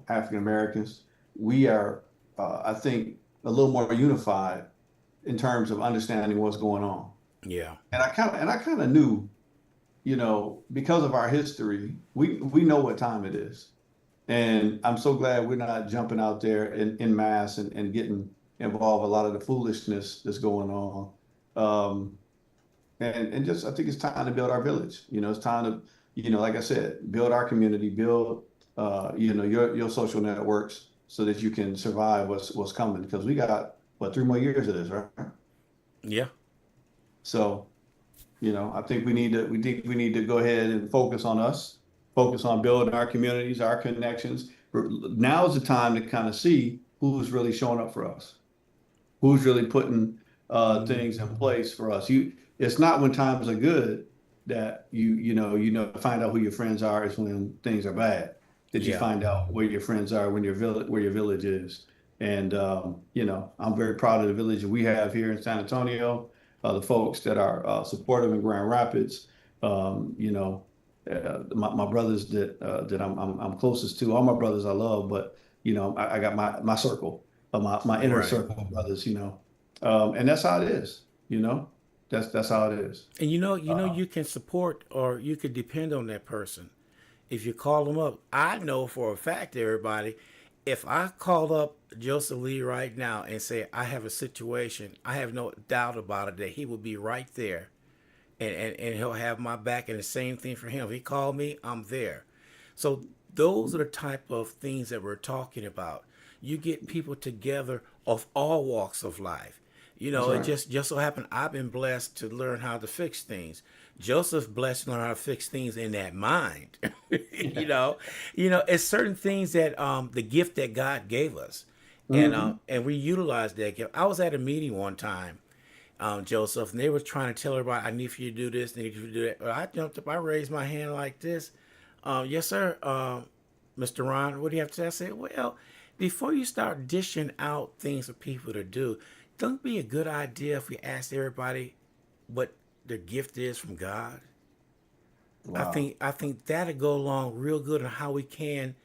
African Americans. We are, I think, a little more unified in terms of understanding what's going on. Yeah. And I kind of knew, because of our history, we know what time it is. And I'm so glad we're not jumping out there in mass and getting involved with a lot of the foolishness that's going on. And just, I think it's time to build our village. It's time to, like I said, build our community, build, your social networks so that you can survive what's coming. Because we got, 3 more years of this, right? Yeah. So, I think we need to go ahead and focus on us, focus on building our communities, our connections. Now is the time to kind of see who's really showing up for us, who's really putting things in place for us. It's not when times are good that you find out who your friends are. It's when things are bad that you Yeah. find out where your friends are, when where your village is. And I'm very proud of the village that we have here in San Antonio, the folks that are supportive in Grand Rapids. My brothers that I'm closest to, all my brothers I love, but I got my circle, my inner Right. circle of brothers, and that's how it is, that's how it is. And you can support or you could depend on that person. If you call them up, I know for a fact, everybody, if I called up Joseph Lee right now and say I have a situation, I have no doubt about it that he will be right there, and he'll have my back. And the same thing for him. If he called me, I'm there. So those are the type of things that we're talking about. You get people together of all walks of life. That's It right. just so happened I've been blessed to learn how to fix things. Joseph blessed to learn how to fix things in that mind. It's certain things that the gift that God gave us, and we utilize that gift. I was at a meeting one time, Joseph, and they were trying to tell everybody, I need for you to do this, I need for you to do that. But I jumped up, I raised my hand like this. Yes, sir, Mr. Ron, what do you have to say? I said, well, before you start dishing out things for people to do, don't it be a good idea if we asked everybody what their gift is from God? Wow. I think that'll go along real good on how we can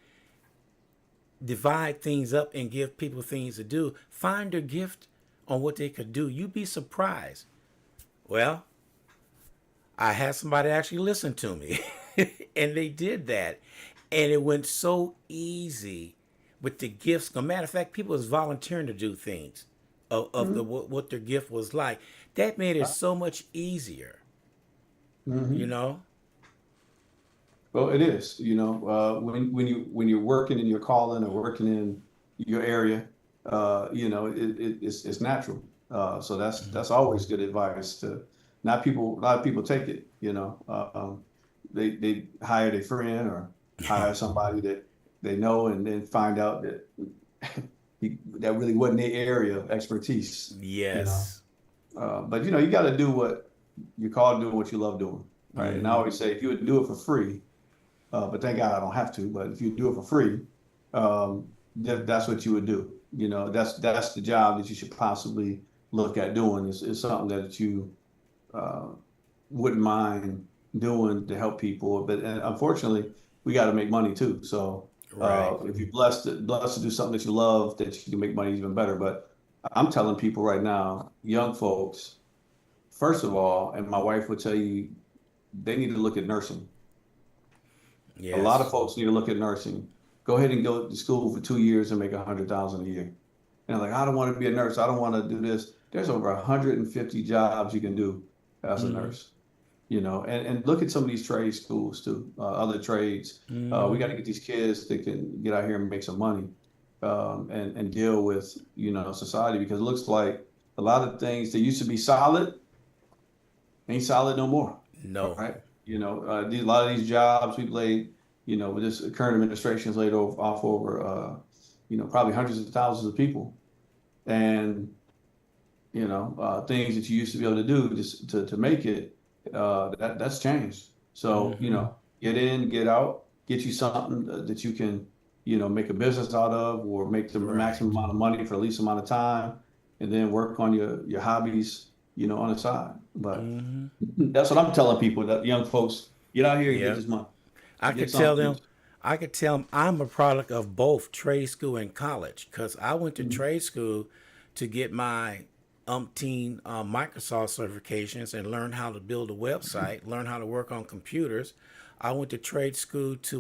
divide things up and give people things to do. Find their gift on what they could do. You'd be surprised. Well, I had somebody actually listen to me, and they did that, and it went so easy with the gifts. As a matter of fact, people was volunteering to do things of the what their gift was like. That made it so much easier. You hmm know. Well, it is, when you're working in your calling or working in your area, it's natural. So that's always good advice to not people. A lot of people take it, they hire their friend or hire somebody that they know, and then find out that that really wasn't their area of expertise, you know. Yes. But you got to do what you're called to do, what you love doing, right? And I Hmm. always say, if you would do it for free, but thank God I don't have to. But if you do it for free, that's what you would do. That's the job that you should possibly look at doing. Is something that you uh, wouldn't mind doing to help people. But and unfortunately, we got to make money too. So Right. if you're blessed to do something that you love, that you can make money even better. But I'm telling people right now, young folks, first of all, and my wife would tell you, they need to look at nursing. A lot of Yes. folks need to look at nursing. Go ahead and go to school for 2 years and make 100,000 a year. And like, I don't want to be a nurse. I don't want to do this. There's over 150 jobs you can do as a Hmm. nurse. And look at some of these trade schools too, other trades. We got Hmm. to get these kids that can get out here and make some money, and deal with, society, because it looks like a lot of things that used to be solid ain't solid no more. All No. right. A lot of these jobs we've laid, with this current administration has laid off over, probably hundreds of thousands of people. And, things that you used to be able to do just to make it, that's changed. So, Hmm. get in, get out, get you something that you can, make a business out of, or make the maximum Right. amount of money for the least amount of time, and then work on your hobbies, on the side. But Hmm. that's what I'm telling people, that young folks, get out here and get Yeah. this money. I Get could tell something. them, I could tell them I'm a product of both trade school and college because I went to Mhm. trade school to get my umpteen Microsoft certifications and learn how to build a website, learn how to work on computers. I went to trade school to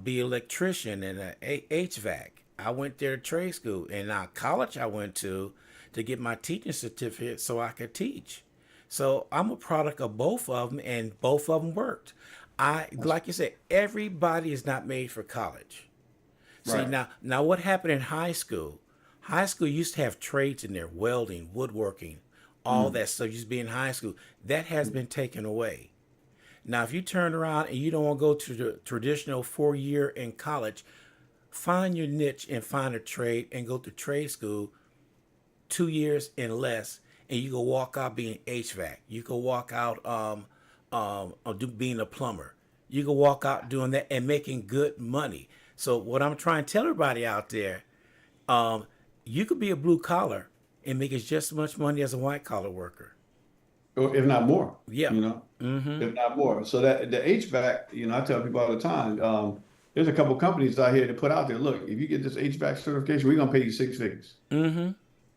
be an electrician and HVAC. I went there to trade school, and now college I went to get my teaching certificate so I could teach. So I'm a product of both of them, and both of them worked. I That's like you said, everybody is not made for college. See right. now what happened in high school? High school used to have trades in there, welding, woodworking, all Mm. that stuff used to be in high school. That has been taken away. Now, if you turn around and you don't want to go to the traditional 4 year in college, find your niche and find a trade and go to trade school 2 years and less, and you can walk out being HVAC. You can walk out being a plumber. You can walk out doing that and making good money. So what I'm trying to tell everybody out there, um, you could be a blue collar and make as just as much money as a white collar worker. Or if not more, Yeah. you know, Mm-hmm. if not more. So that the HVAC, I tell people all the time, there's a couple companies out here that put out there, look, if you get this HVAC certification, we're gonna pay you six figures, Mm-hmm.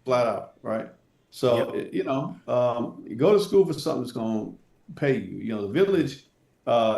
flat out, right? So, Yep. you go to school for something that's gonna pay you. The village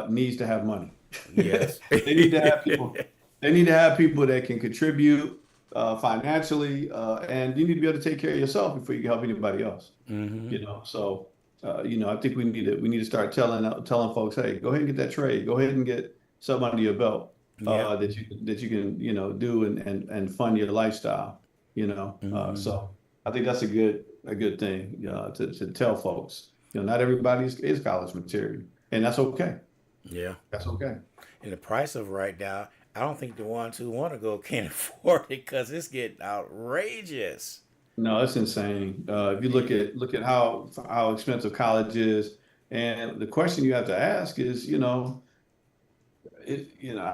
needs to have money. Yes. They need to have people. They need to have people that can contribute financially, and you need to be able to take care of yourself before you can help anybody else. Mm-hmm. So I think we need to start telling folks, hey, go ahead and get that trade. Go ahead and get something under your belt, Yep. that you can, do and fund your lifestyle. Mm-hmm. So I think that's a good thing, to tell folks. Not everybody is college material, and that's okay. Yeah. That's okay. And the price of right now, I don't think the ones who want to go can afford it because it's getting outrageous. No, it's insane. If you look at how expensive college is, and the question you have to ask is, I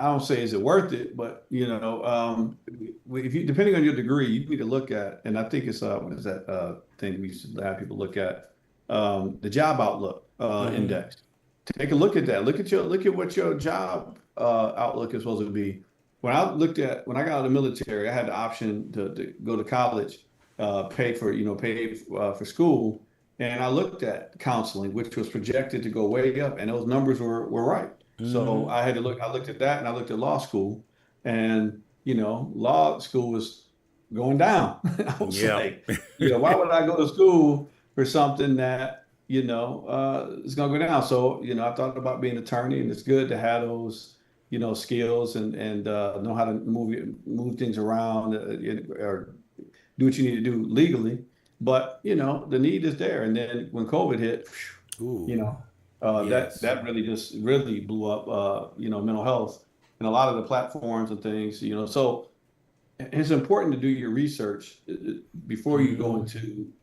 don't say is it worth it, but if you, depending on your degree, you need to look at, and I think it's what is that thing we used to have people look at, the job outlook Mm-hmm. index. Take a look at that. Look at what your job outlook is supposed to be. When I got out of the military, I had the option to go to college, pay for school, and I looked at counseling, which was projected to go way up, and those numbers were right. So Mm-hmm. I had to look. I looked at that, and I looked at law school, and law school was going down. I was Yeah. like, why would I go to school for something that is going to go down? So I thought about being an attorney, and it's good to have those skills, and know how to move things around, or do what you need to do legally. but the need is there. And then when COVID hit, you Ooh, know, yes. that really just really blew up, mental health and a lot of the platforms and things. So it's important to do your research before you go Mm, into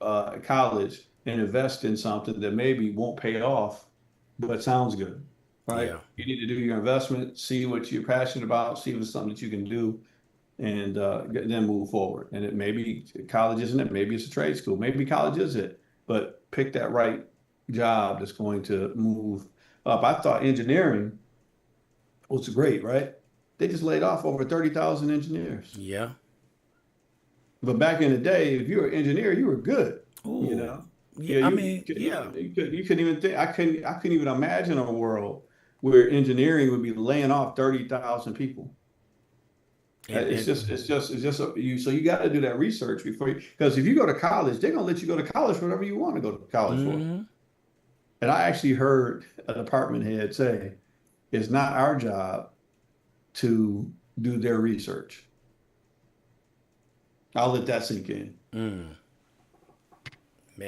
college and invest in something that maybe won't pay off, but sounds good, right? yeah, You need to do your investment, see what you're passionate about, see if it's something that you can do, and then move forward. And it maybe college isn't it, maybe it's a trade school, maybe college is it, but pick that right job that's going to move up. I thought engineering was great, right? They just laid off over 30,000 engineers. yeah. But back in the day, if you were an engineer, you were good. You Ooh, know, yeah. yeah, I you mean, yeah. you couldn't even think. I couldn't even imagine a world where engineering would be laying off 30,000 people. It's And just you. So you got to do that research before you, because if you go to college, they're gonna let you go to college for whatever you want to go to college for. mm, And I actually heard a department head say, "It's not our job to do their research." I'll let that sink in. mm,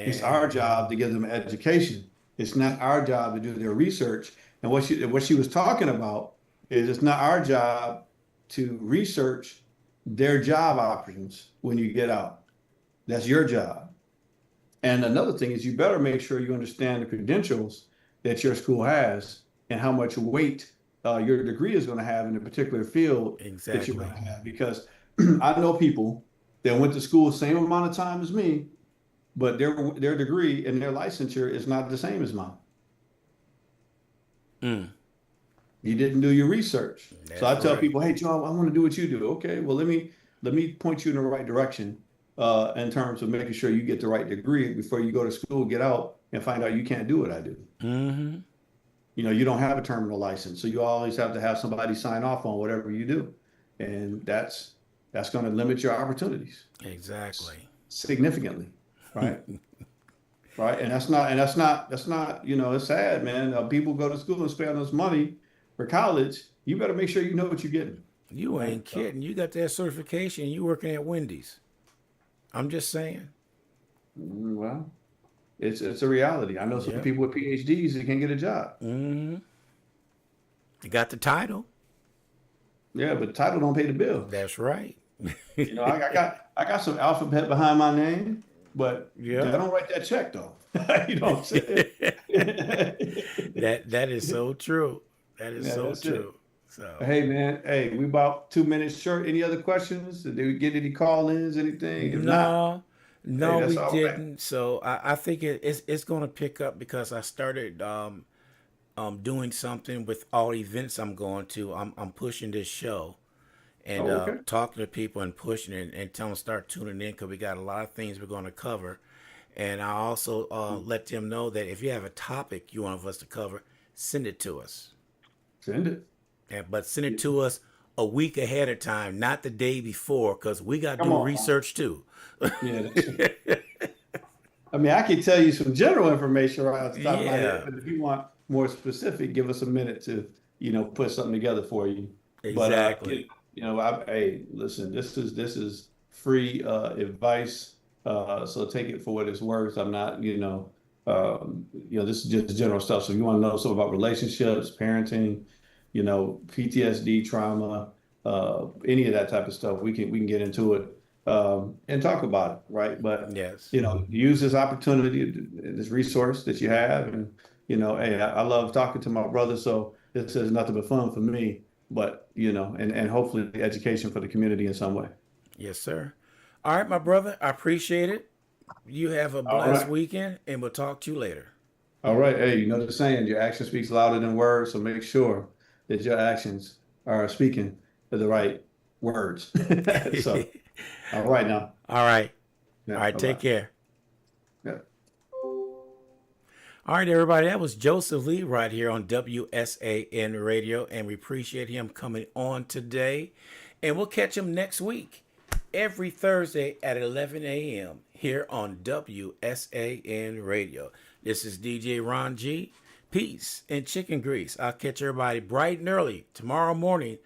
It's man. our job to give them an education. It's not our job to do their research. And what she was talking about is it's not our job to research their job options when you get out. That's your job. And another thing is you better make sure you understand the credentials that your school has and how much weight your degree is going to have in a particular field that you're going Exactly. to have. Because I know people that went to school the same amount of time as me, but their degree and their licensure is not the same as mine. Mm, You didn't do your research. So I that's tell right. people, hey, Joe, I want to do what you do. Okay, well let me point you in the right direction in terms of making sure you get the right degree before you go to school, get out, and find out you can't do what I do. Mm-hmm. You don't have a terminal license, so you always have to have somebody sign off on whatever you do, and that's going to limit your opportunities Exactly. significantly, right? Right? And that's not, it's sad, man. People go to school and spend all this money for college. You better make sure you know what you're getting, You right? ain't kidding. You got that certification. You working at Wendy's. I'm just saying. Well, it's a reality. I know some Yeah. people with PhDs that can't get a job. Mm-hmm. You got the title. Yeah, but the title don't pay the bills. That's right. I got some alphabet behind my name, but they Yeah. don't write that check though. You know what I'm saying? That is so true. That is Yeah, so that's it. true. So Hey man, hey, we about 2 minutes short. Any other questions? Did we get any call-ins, anything? If not, no, hey, no, that's we all right. didn't. So I think it's going to pick up because I started doing something with all events I'm going to. I'm pushing this show and Oh, okay. talking to people and pushing it and telling them to start tuning in because we got a lot of things we're going to cover. And I also let them know that if you have a topic you want us to cover, send it to us. Send it. But send it to us a week ahead of time, not the day before, because we got to Come do on now. research too. Yeah, I mean, I can tell you some general information right off the top of my head, Yeah, but if you want more specific, give us a minute to, put something together for you. But exactly. hey, listen, this is free advice. So take it for what it's worth. I'm not, this is just general stuff. So if you want to know something about relationships, parenting, PTSD, trauma, any of that type of stuff, we can get into it and talk about it, right? But Yes. use this opportunity, this resource that you have, and hey, I love talking to my brother, so this is nothing but fun for me. But and hopefully education for the community in some way. Yes, sir. All right, my brother. I appreciate it. You have a All blessed right, weekend, and we'll talk to you later. all right. Hey, you know the saying, your action speaks louder than words, so make sure that your actions are speaking the right words. So, all right now. All right. Yeah, All right. bye Take bye. care. Yeah. All right, everybody. That was Joseph Lee right here on WSAN Radio, and we appreciate him coming on today. And we'll catch him next week, every Thursday at 11 a.m. here on WSAN Radio. This is DJ Ron G. Peace and chicken grease. I'll catch everybody bright and early tomorrow morning